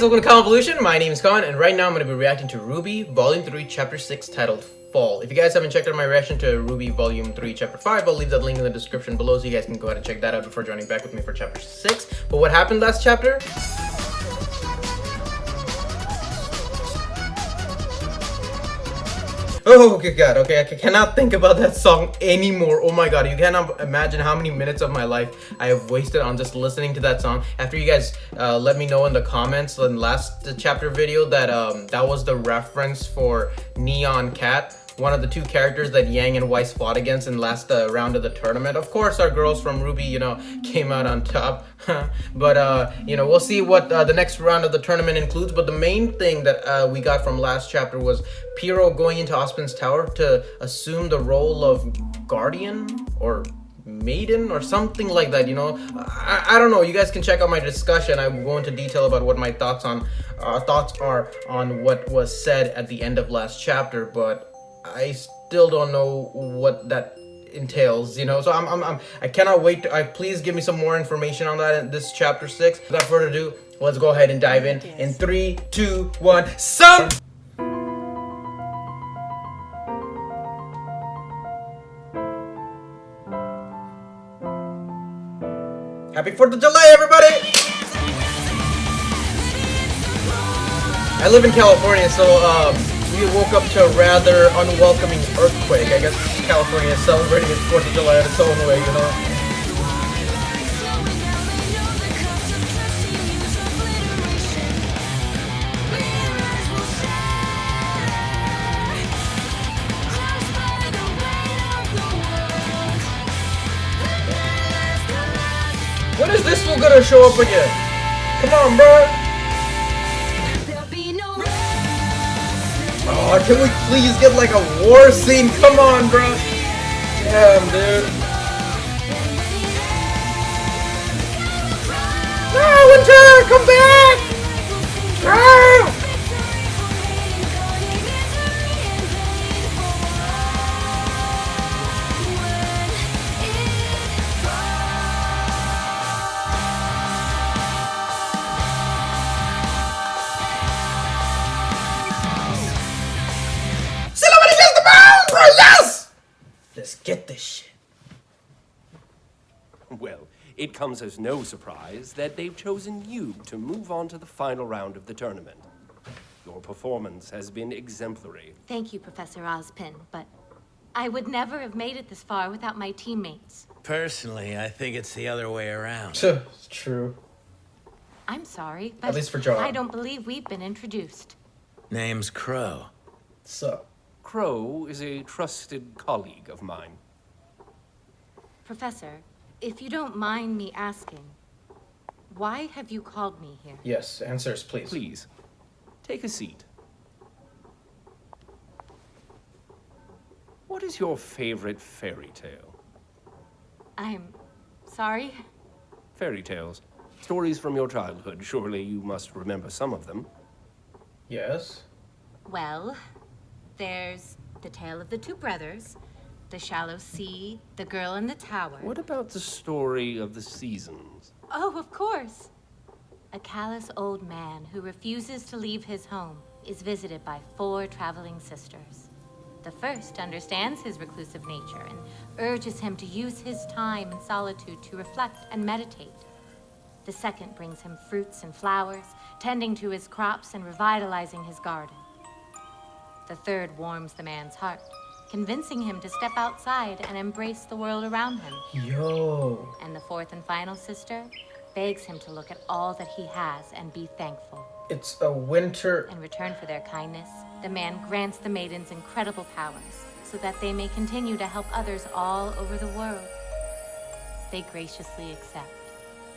welcome to Khanvolution. My name is Khan, and right now I'm going to be reacting to RWBY Volume 3, Chapter 6, titled Fall. If you guys haven't checked out my reaction to RWBY Volume 3, Chapter 5, I'll leave that link in the description below so you guys can go ahead and check that out before joining back with me for Chapter 6. But what happened last chapter? Oh, okay, God, okay, I cannot think about that song anymore. Oh my God, you cannot imagine how many minutes of my life I have wasted on just listening to that song. After you guys let me know in the comments in last chapter video that that was the reference for Neon Cat, one of the two characters that Yang and Weiss fought against in last round of the tournament. Of course, our girls from RWBY, you know, came out on top. But, you know, we'll see what the next round of the tournament includes. But the main thing that we got from last chapter was Pyrrha going into Osmond's tower to assume the role of guardian or maiden or something like that, you know. I don't know. You guys can check out my discussion. I will go into detail about what my thoughts are on what was said at the end of last chapter, but I still don't know what that entails, you know. So I cannot wait to, please give me some more information on that in this chapter 6. Without further ado, let's go ahead and dive in 3, 2, 1, some. Happy 4th of July, everybody! I live in California, so we woke up to a rather unwelcoming earthquake. I guess California is celebrating its 4th of July in its own way, you know? When is this fool gonna show up again? Come on, bro! Oh, can we please get like a war scene? Come on, bro! Damn, dude. No, Winter! Come back! Ah! Yes! Let's get this shit. Well, it comes as no surprise that they've chosen you to move on to the final round of the tournament. Your performance has been exemplary. Thank you, Professor Ozpin, but I would never have made it this far without my teammates. Personally, I think it's the other way around. It's true. I'm sorry, but at least for John. I don't believe we've been introduced. Name's Crow. So. Crow is a trusted colleague of mine. Professor, if you don't mind me asking, why have you called me here? Yes, answers, please. Please, take a seat. What is your favorite fairy tale? I'm sorry? Fairy tales. Stories from your childhood. Surely you must remember some of them. Yes. Well, there's the tale of the two brothers, the shallow sea, the girl in the tower. What about the story of the seasons? Oh, of course. A callous old man who refuses to leave his home is visited by 4 traveling sisters. The first understands his reclusive nature and urges him to use his time in solitude to reflect and meditate. The second brings him fruits and flowers, tending to his crops and revitalizing his garden. The third warms the man's heart, convincing him to step outside and embrace the world around him. Yo. And the fourth and final sister begs him to look at all that he has and be thankful. It's a winter. In return for their kindness, the man grants the maidens incredible powers so that they may continue to help others all over the world. They graciously accept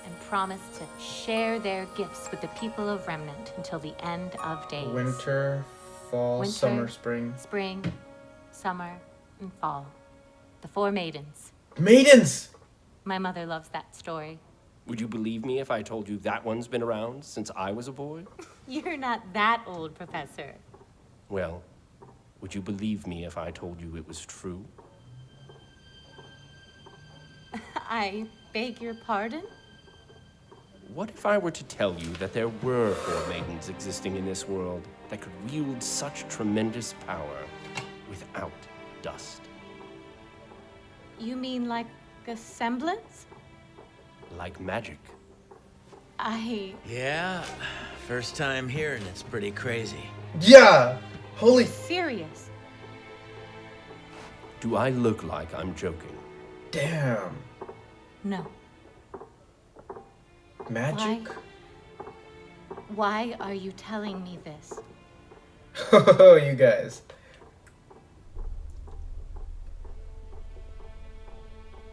and promise to share their gifts with the people of Remnant until the end of days. Winter, fall, Winter, summer, spring. Spring, summer, and fall. The 4 maidens. Maidens! My mother loves that story. Would you believe me if I told you that one's been around since I was a boy? You're not that old, Professor. Well, would you believe me if I told you it was true? I beg your pardon? What if I were to tell you that there were 4 maidens existing in this world that could wield such tremendous power without dust? You mean like a semblance? Like magic. Yeah, first time hearing it's pretty crazy. Yeah! Holy... Serious. Do I look like I'm joking? Damn. No. Magic? Why are you telling me this? Oh, you guys.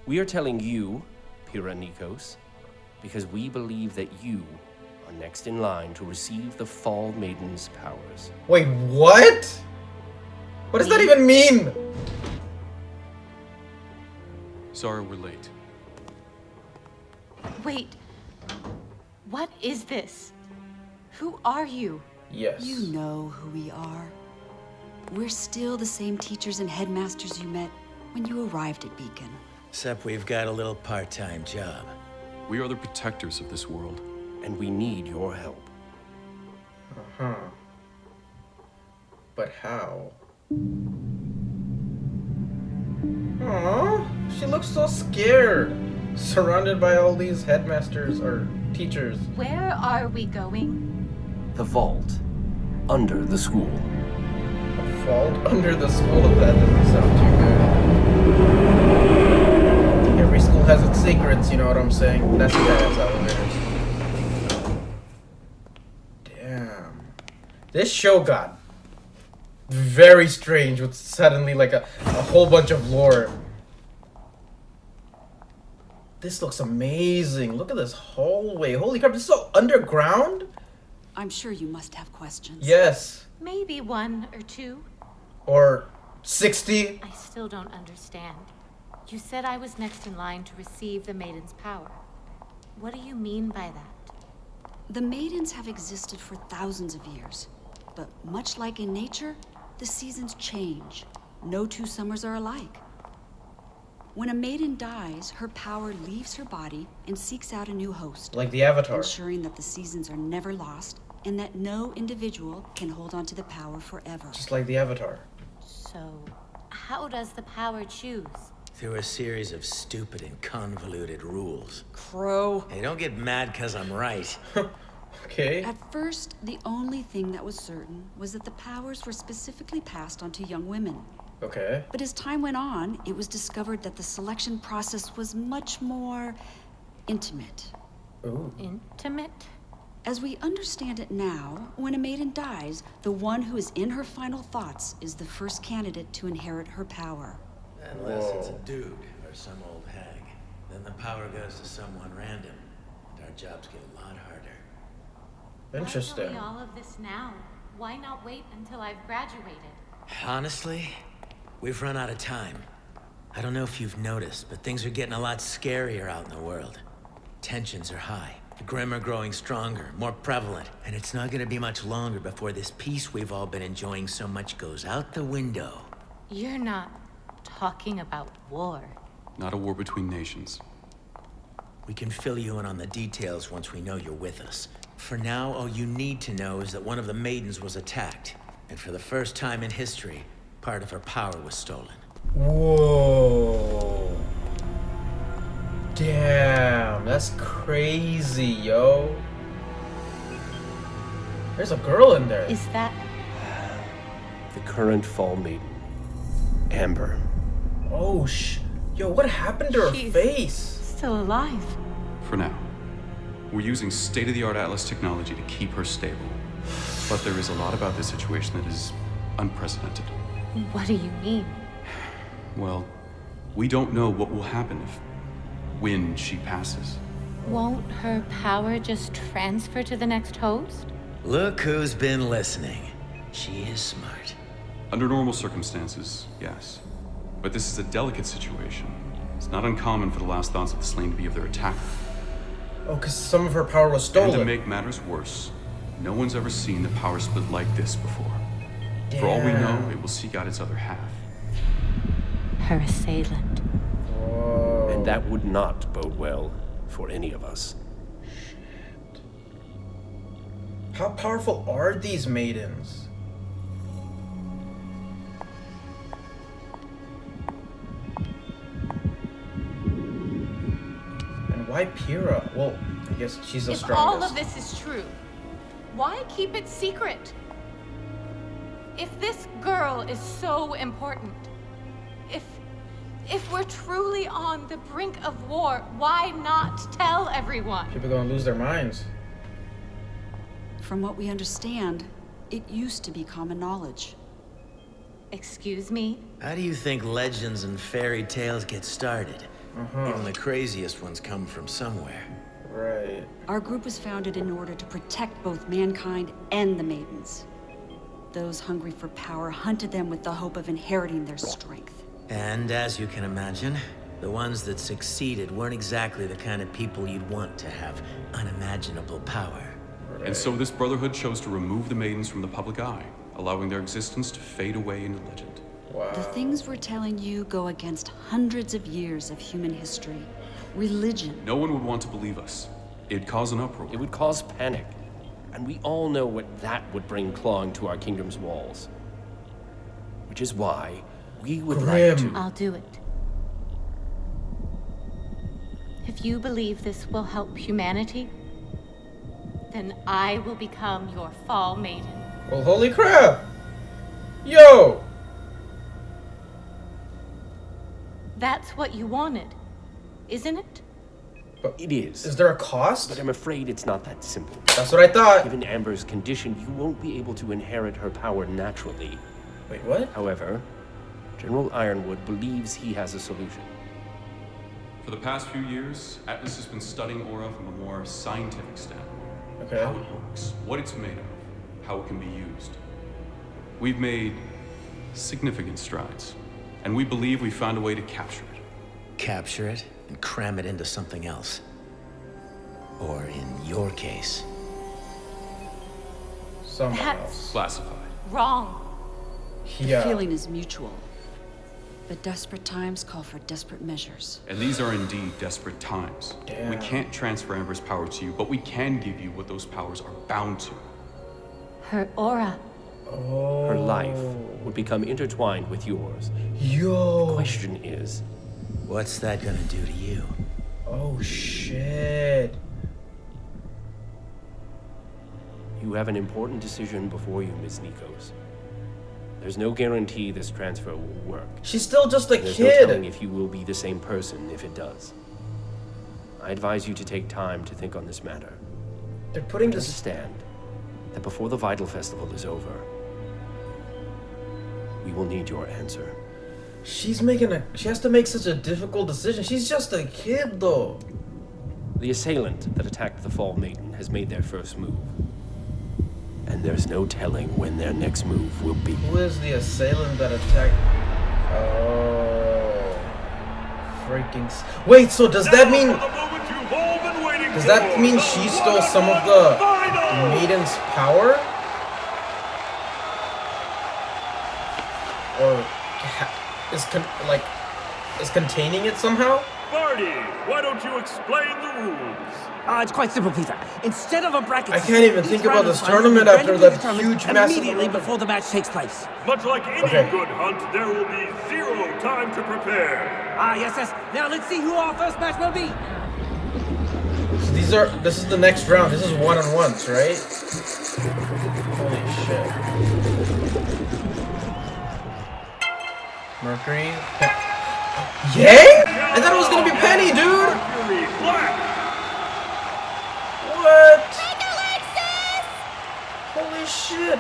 We are telling you, Pyrrha Nikos, because we believe that you are next in line to receive the Fall Maiden's powers. Wait, what? What does that even mean? Sorry we're late. Wait. What is this? Who are you? Yes. You know who we are. We're still the same teachers and headmasters you met when you arrived at Beacon. Except we've got a little part-time job. We are the protectors of this world. And we need your help. Uh-huh. But how? Aww, she looks so scared. Surrounded by all these headmasters or teachers. Where are we going? The vault. Under the school. A vault under the school? That doesn't sound too good. Every school has its secrets, you know what I'm saying? That's why it has elevators. Damn. This show got very strange with suddenly like a whole bunch of lore. This looks amazing. Look at this hallway. Holy crap, this is all underground? I'm sure you must have questions. Yes. Maybe 1 or 2. Or 60. I still don't understand. You said I was next in line to receive the Maiden's power. What do you mean by that? The Maidens have existed for thousands of years. But much like in nature, the seasons change. No 2 summers are alike. When a maiden dies, her power leaves her body and seeks out a new host. Like the Avatar. Ensuring that the seasons are never lost and that no individual can hold on to the power forever. Just like the Avatar. So, how does the power choose? Through a series of stupid and convoluted rules. Crow. Hey, don't get mad because I'm right. Okay. At first, the only thing that was certain was that the powers were specifically passed on to young women. Okay. But as time went on, it was discovered that the selection process was much more intimate. Ooh. Intimate? As we understand it now, when a maiden dies, the one who is in her final thoughts is the first candidate to inherit her power. Unless it's a dude or some old hag. Then the power goes to someone random, and our jobs get a lot harder. Interesting. Why tell me all of this now? Why not wait until I've graduated? Honestly, we've run out of time. I don't know if you've noticed, but things are getting a lot scarier out in the world. Tensions are high. The Grim are growing stronger, more prevalent, and it's not gonna be much longer before this peace we've all been enjoying so much goes out the window. You're not talking about war. Not a war between nations. We can fill you in on the details once we know you're with us. For now, all you need to know is that one of the Maidens was attacked, and for the first time in history, part of her power was stolen. Whoa. Damn, that's crazy, yo. There's a girl in there. Is that... The current Fall Maiden, Amber. Oh, yo, what happened to her She's face? still alive? For now. We're using state-of-the-art Atlas technology to keep her stable. But there is a lot about this situation that is unprecedented. What do you mean? Well, we don't know what will happen when she passes. Won't her power just transfer to the next host? Look who's been listening. She is smart. Under normal circumstances, yes. But this is a delicate situation. It's not uncommon for the last thoughts of the slain to be of their attacker. Oh, because some of her power was And to stolen. make matters worse, no one's ever seen the power split like this before. For all we know, it will seek out its other half. Her assailant. Whoa. And that would not bode well for any of us. How powerful are these maidens? And why Pyrrha? Well, I guess she's the If strongest. all of this is true, why keep it secret? If this girl is so important, if we're truly on the brink of war, why not tell everyone? People gonna lose their minds. From what we understand, it used to be common knowledge. Excuse me? How do you think legends and fairy tales get started? Even the craziest ones come from somewhere. Right. Our group was founded in order to protect both mankind and the Maidens. Those hungry for power hunted them with the hope of inheriting their strength. And as you can imagine, the ones that succeeded weren't exactly the kind of people you'd want to have unimaginable power. And so this brotherhood chose to remove the maidens from the public eye, allowing their existence to fade away into legend. Wow. The things we're telling you go against hundreds of years of human history, religion. No one would want to believe us. It'd cause an uproar. It would cause panic. And we all know what that would bring clawing to our kingdom's walls. Which is why we would like to... I'll do it. If you believe this will help humanity, then I will become your fall maiden. Well, holy crap! Yo! That's what you wanted, isn't it? But It is. is there a cost? But I'm afraid it's not that simple. That's what I thought. Given Amber's condition, you won't be able to inherit her power naturally. Wait, what? However, General Ironwood believes he has a solution. For the past few years, Atlas has been studying aura from a more scientific standpoint. Okay. How it works, what it's made of, how it can be used. We've made significant strides, and we believe we found a way to capture it. Capture it and cram it into something else. Or in your case, Someone That's- else. Classified. Wrong. The Yeah. feeling is mutual. But desperate times call for desperate measures. And these are indeed desperate times. Damn. We can't transfer Amber's power to you, but we can give you what those powers are bound to. Her aura. Oh. Her life would become intertwined with yours. Yo. Question is, what's that gonna do to you? Oh shit. you have an important decision before you, Ms. Nikos. There's no guarantee this transfer will work. She's still just a There's no telling kid. if you will be the same person if it does. I advise you to take time to think on this matter. They're putting And this. understand that before the Vital Festival is over, we will need your answer. She has to make such a difficult decision. She's just a kid, though. The assailant that attacked the Fall Maiden has made their first move. And there's no telling when their next move will be. Who is the assailant that attacked? Oh, freaking! Wait, so does that mean? Does that mean she stole some of the Maiden's power? Or is containing it somehow? Barty, why don't you explain the rules? It's quite simple, Peter. Instead of a bracket, I can't even think about this tournament after that huge, massive immediately event. before the match takes place. Much like any Okay. good hunt, there will be 0 time to prepare. Yes. Now let's see who our first match will be. So this is the next round. This is one-on-ones, right? Holy shit. Mercury. Yang? I thought it was gonna be Penny, dude! Mercury Black. What? Holy shit.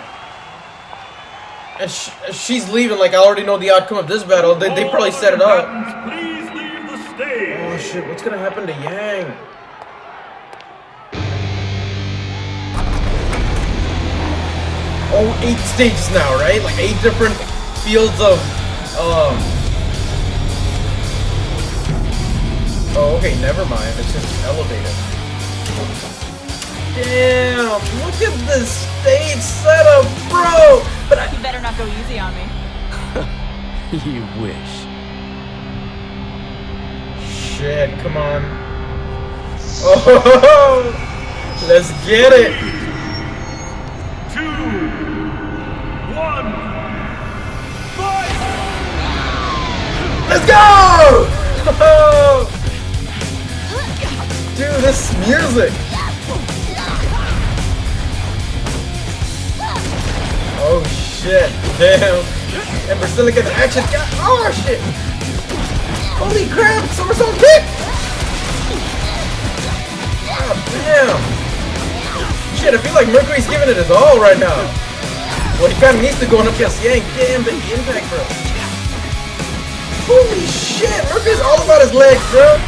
And she's leaving, like I already know the outcome of this battle. They probably set it up. Please leave the stage. Oh shit, what's gonna happen to Yang? Oh, 8 stages now, right? Like 8 different fields of, Oh, okay, never mind. It's just elevated. Damn, look at this stage setup, bro! But You better not go easy on me. You wish. Shit, come on. Oh, let's get it! Let's go! Dude, this music. Oh shit! Damn! And Basilica in action! Oh shit! Holy crap! Somersault kick! God damn! Shit! I feel like Mercury's giving it his all right now. Well, he kind of needs to go up against Yang. Damn, the impact, bro! Holy shit! Mercury's all about his legs, bro!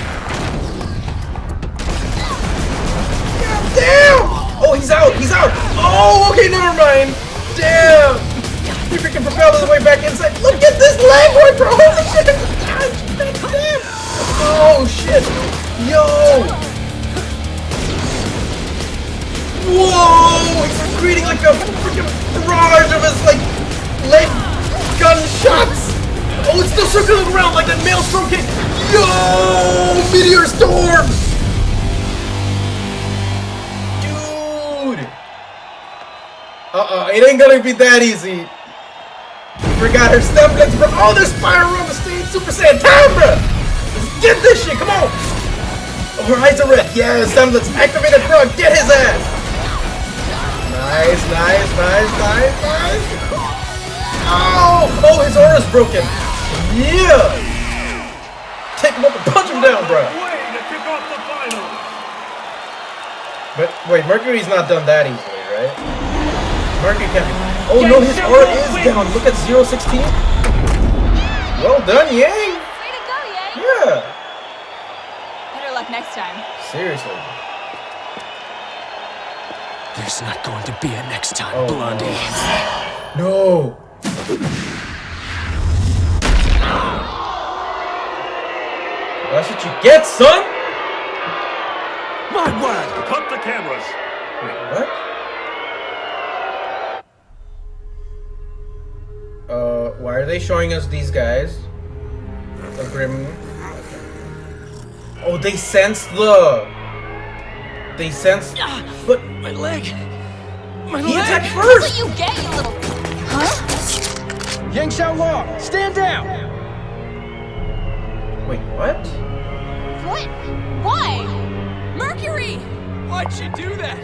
God damn! Oh, he's out! He's out! Oh, okay, never mind. Damn! He freaking propelled his way back inside. Look at this leg work, bro! Holy shit! God damn! Oh shit! Yo! Whoa! He's creating like a freaking barrage of his like leg gunshots! Oh, it's still circling around like that maelstrom kick! Yo! Meteor storm! It ain't gonna be that easy. Forgot her semblance, bro. Oh, there's Spyro on the stage. Super Saiyan time, bro. Let's get this shit. Come on. Oh, her eyes are red. Yeah, semblance activated, bro. Get his ass. Nice, nice, nice, nice, nice. Oh, his aura's broken. Yeah. Take him up and punch him down, bro. Way to kick off the final. But wait, Mercury's not done that easily, right? Mercury can't be. Oh no, his aura is down. Look at 016. Well done, Yang. Way to go, Yang. Yeah. Better luck next time. Seriously. There's not going to be a next time, Blondie. No. That's what you get, son. My word. Cut the cameras. Wait, what? Why are they showing us these guys? A Grim. Oh, they sensed the. They sensed. But my leg. My he leg. attacked That's first. what you get, you little. Huh? Yang Xiaolong, stand down! Wait, what? What? Why? Mercury! Why'd she do that?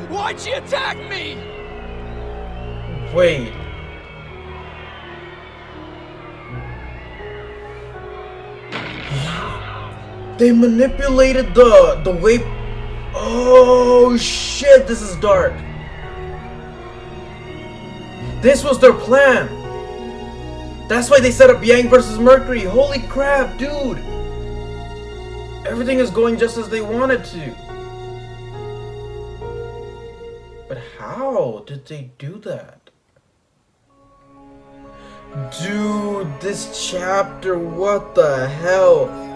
Why'd she attack me? Wait. They manipulated the way. Oh shit! This is dark. This was their plan. That's why they set up Yang versus Mercury. Holy crap, dude! Everything is going just as they wanted to. But how did they do that? Dude, this chapter, what the hell?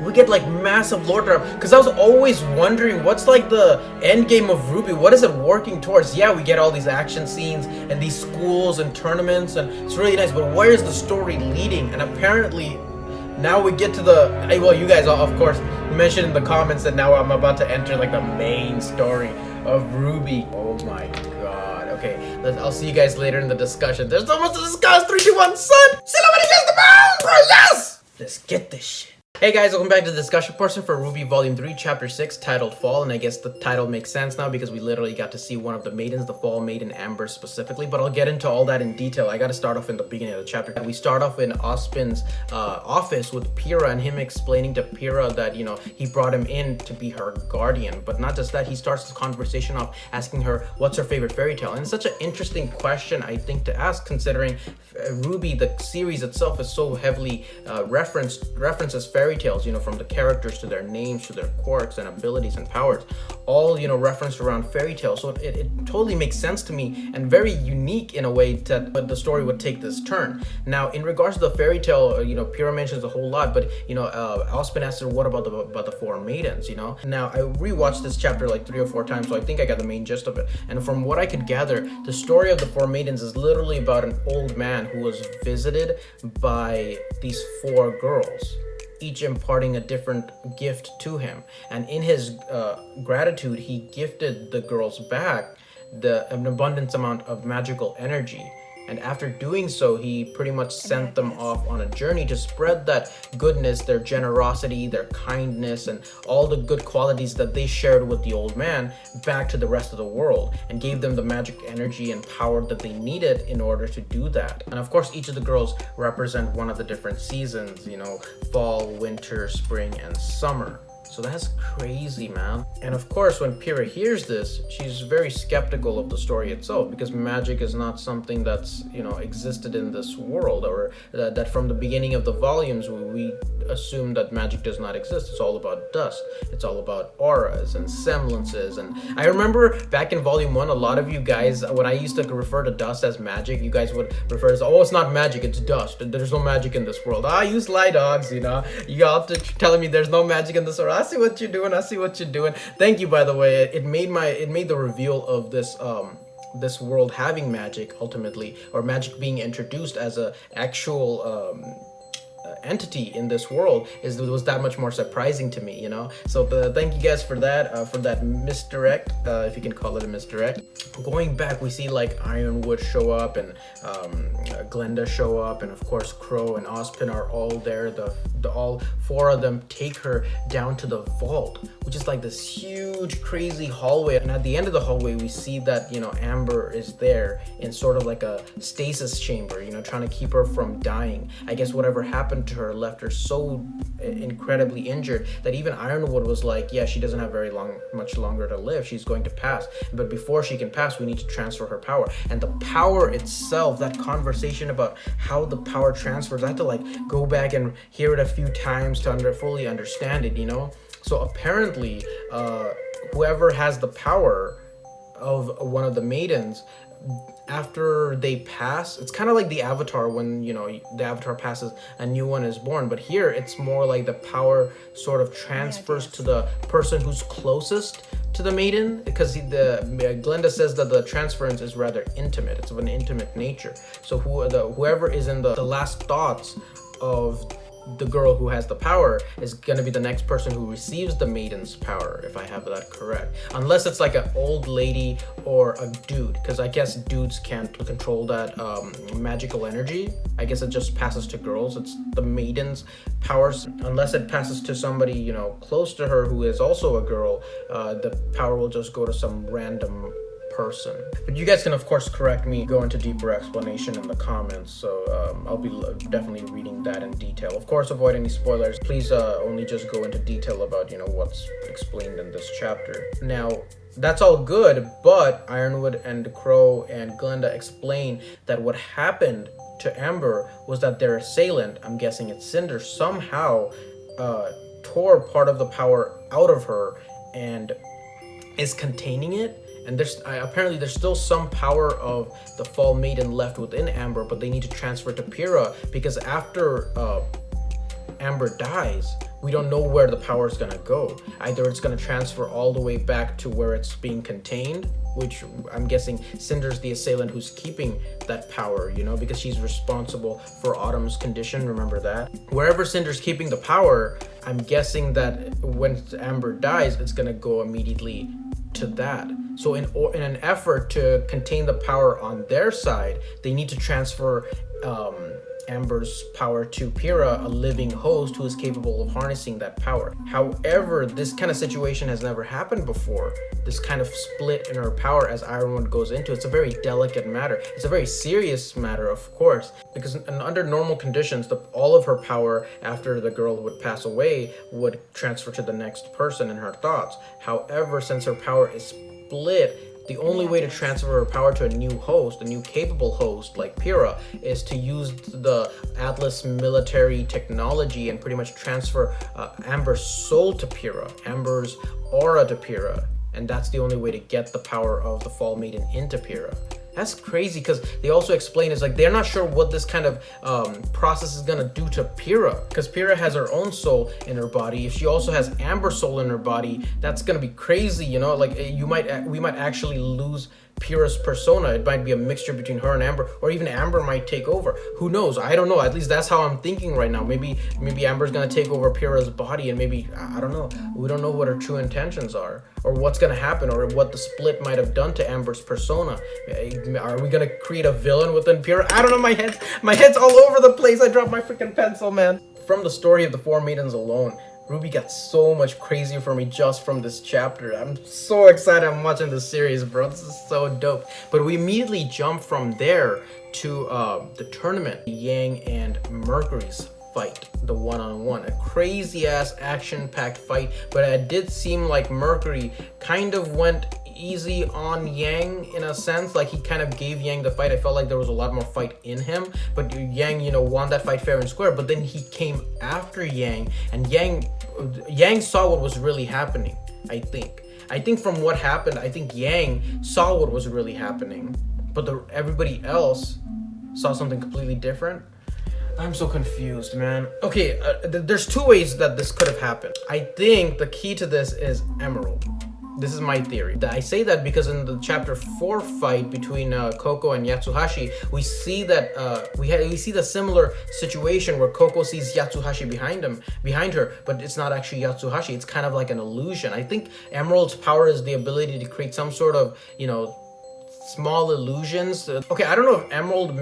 We get like massive lore drop, because I was always wondering what's like the end game of RWBY. What is it working towards? Yeah, we get all these action scenes and these schools and tournaments, and it's really nice, but where is the story leading? And apparently now we get to the well, you guys of course mentioned in the comments that now I'm about to enter like the main story of RWBY. Oh my god. Okay, I'll see you guys later in the discussion. There's so much to discuss. 3, 2, 1, son! Somebody gets the ball, bro! Yes! Let's get this shit. Hey guys, welcome back to the discussion portion for RWBY Volume 3, Chapter 6, titled Fall, and I guess the title makes sense now because we literally got to see one of the maidens, the Fall Maiden Amber specifically, but I'll get into all that in detail. I gotta start off in the beginning of the chapter. We start off in Ozpin's office with Pyrrha and him explaining to Pyrrha that, you know, he brought him in to be her guardian, but not just that, he starts this conversation off asking her what's her favorite fairy tale, and it's such an interesting question, I think, to ask, considering RWBY, the series itself, is so heavily references fairy tales, you know, from the characters to their names to their quirks and abilities and powers, all, you know, referenced around fairy tales. So it totally makes sense to me and very unique in a way that the story would take this turn. Now, in regards to the fairy tale, you know, Pyrrha mentions a whole lot, but you know, Ozpin asks her, what about the 4 maidens, you know? Now, I rewatched this chapter like 3 or 4 times, so I think I got the main gist of it. And from what I could gather, the story of the 4 maidens is literally about an old man who was visited by these 4 girls, each imparting a different gift to him, and in his gratitude he gifted the girls back an abundance amount of magical energy, And after doing so, he pretty much sent them off on a journey to spread that goodness, their generosity, their kindness, and all the good qualities that they shared with the old man back to the rest of the world, and gave them the magic energy and power that they needed in order to do that. And of course, each of the girls represent one of the different seasons, you know, fall, winter, spring, and summer. So that's crazy, man. And of course, when Pyrrha hears this, she's very skeptical of the story itself, because magic is not something that's, you know, existed in this world, or that from the beginning of the volumes we assume that magic does not exist. It's all about dust. It's all about auras and semblances. And I remember back in volume 1, a lot of you guys, when I used to refer to dust as magic, you guys would refer as, oh, it's not magic, it's dust. There's no magic in this world. You sly dogs, you know. You all telling me there's no magic in this world. I see what you're doing. I see what you're doing. Thank you, by the way. It made the reveal of this world having magic ultimately, or magic being introduced as a actual entity in this world was that much more surprising to me, you know. So thank you guys for that misdirect, if you can call it a misdirect. Going back, we see like Ironwood show up, and Glenda show up, and of course Crow and Ozpin are all there. All 4 of them take her down to the vault, which is like this huge crazy hallway. And at the end of the hallway, we see that, you know, Amber is there in sort of like a stasis chamber, you know, trying to keep her from dying. I guess whatever happened to her left her so incredibly injured that even Ironwood was like, yeah, she doesn't have much longer to live. She's going to pass. But before she can pass, we need to transfer her power. And the power itself, that conversation about how the power transfers, I had to like go back and hear it a few times to fully understand it, you know. So apparently, whoever has the power of one of the maidens, after they pass, it's kind of like the Avatar, when, you know, the Avatar passes, a new one is born. But here it's more like the power sort of transfers to the person who's closest to the maiden, because Glenda says that the transference is rather intimate. It's of an intimate nature. So whoever is in the last thoughts of the girl who has the power is going to be the next person who receives the maiden's power, if I have that correct. Unless it's like an old lady or a dude, because I guess dudes can't control that magical energy. I guess it just passes to girls. It's the maiden's powers. Unless it passes to somebody, you know, close to her who is also a girl, the power will just go to some random person. But you guys can of course correct me, go into deeper explanation in the comments, so I'll be definitely reading that in detail. Of course, avoid any spoilers. Please only just go into detail about, you know, what's explained in this chapter. Now, that's all good, but Ironwood and Crow and Glenda explain that what happened to Amber was that their assailant, I'm guessing it's Cinder, somehow tore part of the power out of her and is containing it. And apparently there's still some power of the Fall Maiden left within Amber, but they need to transfer to Pyrrha, because after Amber dies, we don't know where the power is gonna go. Either it's gonna transfer all the way back to where it's being contained, which I'm guessing Cinder's the assailant who's keeping that power, you know, because she's responsible for Autumn's condition, remember that? Wherever Cinder's keeping the power, I'm guessing that when Amber dies, it's gonna go immediately to that. So in an effort to contain the power on their side, they need to transfer Amber's power to Pyrrha, a living host who is capable of harnessing that power. However, this kind of situation has never happened before. This kind of split in her power as Ironwood goes into it's a very delicate matter. It's a very serious matter, of course, because under normal conditions, all of her power after the girl would pass away would transfer to the next person in her thoughts. However, since her power is split, the only way to transfer her power to a new host, a new capable host like Pyrrha, is to use the Atlas military technology and pretty much transfer Amber's soul to Pyrrha, Amber's aura to Pyrrha. And that's the only way to get the power of the Fall Maiden into Pyrrha. That's crazy, because they also explain it's like they're not sure what this kind of process is gonna do to Pyrrha, because Pyrrha has her own soul in her body. If she also has Amber's soul in her body, that's gonna be crazy, you know. Like we might actually lose Pyrrha's persona. It might be a mixture between her and Amber, or even Amber might take over. Who knows? I don't know. At least that's how I'm thinking right now. Maybe Amber's gonna take over Pyrrha's body, and maybe, I don't know. We don't know what her true intentions are, or what's gonna happen, or what the split might have done to Amber's persona. Are we gonna create a villain within Pyrrha? I don't know. My head's all over the place. I dropped my freaking pencil, man. From the story of the four maidens alone, RWBY got so much crazier for me just from this chapter. I'm so excited I'm watching this series, bro. This is so dope. But we immediately jump from there to the tournament. Yang and Mercury's fight, the one-on-one. A crazy-ass action-packed fight, but it did seem like Mercury kind of went easy on Yang in a sense. Like, he kind of gave Yang the fight. I felt like there was a lot more fight in him, but Yang, you know, won that fight fair and square. But then he came after Yang, and Yang saw what was really happening. I think from what happened, I think Yang saw what was really happening, but everybody else saw something completely different. I'm so confused, man. Okay, there's two ways that this could have happened. I think the key to this is Emerald. This is my theory. I say that because in the chapter 4 fight between Coco and Yatsuhashi, we see that we see the similar situation where Coco sees Yatsuhashi behind her, but it's not actually Yatsuhashi. It's kind of like an illusion. I think Emerald's power is the ability to create some sort of, you know, small illusions. Okay, I don't know if Emerald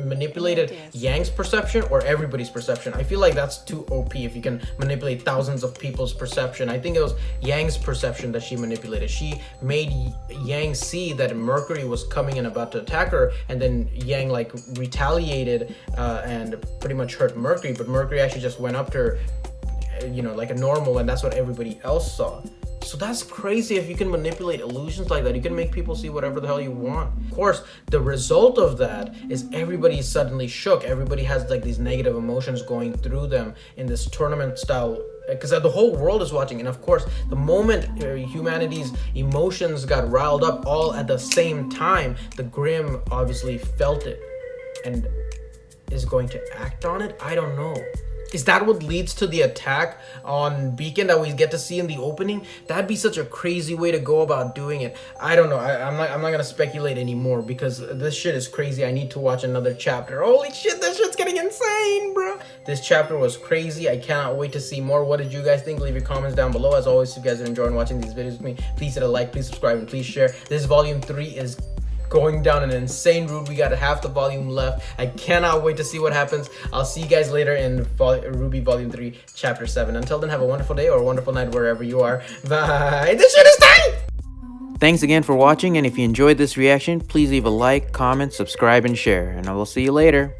manipulated Yang's perception or everybody's perception. I feel like that's too OP if you can manipulate thousands of people's perception. I think it was Yang's perception that she manipulated. She made Yang see that Mercury was coming and about to attack her, and then Yang like retaliated and pretty much hurt Mercury, but Mercury actually just went up to her, you know, like a normal, and that's what everybody else saw. So that's crazy. If you can manipulate illusions like that, you can make people see whatever the hell you want. Of course, the result of that is everybody is suddenly shook. Everybody has like these negative emotions going through them in this tournament style, because the whole world is watching. And of course, the moment humanity's emotions got riled up all at the same time, the Grimm obviously felt it and is going to act on it. I don't know. Is that what leads to the attack on Beacon that we get to see in the opening? That'd be such a crazy way to go about doing it. I don't know. I'm not gonna speculate anymore because this shit is crazy. I need to watch another chapter. Holy shit, this shit's getting insane, bro. This chapter was crazy. I cannot wait to see more. What did you guys think? Leave your comments down below. As always, if you guys are enjoying watching these videos with me, please hit a like, please subscribe, and please share. This volume 3 is going down an insane route. We got half the volume left. I cannot wait to see what happens. I'll see you guys later in RWBY Volume 3, Chapter 7. Until then, have a wonderful day or a wonderful night wherever you are. Bye. This shit is tight! Thanks again for watching, and if you enjoyed this reaction, please leave a like, comment, subscribe, and share. And I will see you later.